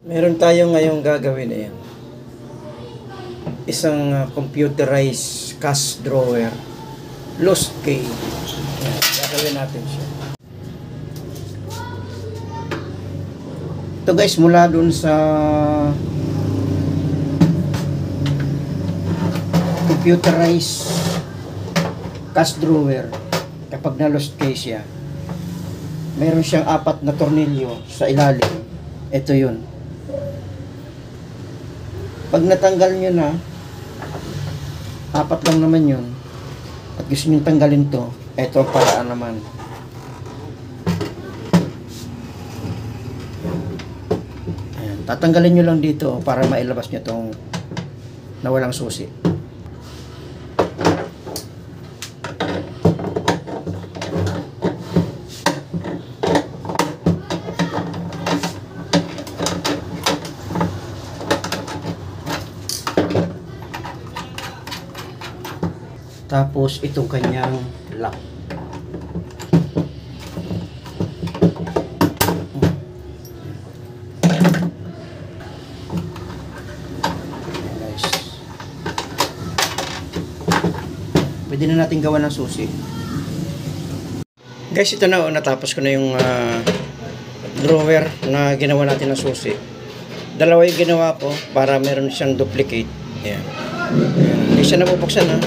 Meron tayo ngayong gagawin na yan. Isang computerized cash drawer. Lost key. Yan, gagawin natin siya. Ito guys, mula dun sa computerized cash drawer, kapag na lost key siya, meron siyang 4 na tornilyo sa ilalim. Ito yun. Pag natanggal nyo na, 4 lang naman yun, at gusto nyo tanggalin to, ito ang paraan naman. Ayan, tatanggalin nyo lang dito para mailabas nyo tong nawalang susi. Tapos itong kanyang lock. Guys, pwede na natin gawa ng susi. Guys, ito na, natapos ko na yung drawer na ginawa natin ng susi. Dalawa yung ginawa ko para meron siyang duplicate. Ayan. Hindi siya nabubuksan ha.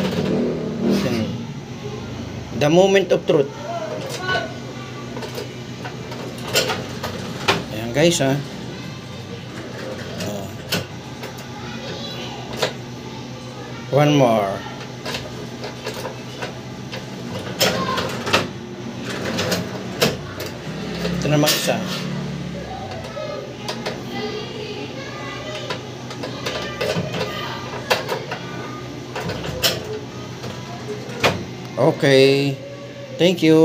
The moment of truth. Ayan guys ha. One more. Ito naman isa. Okay. Thank you.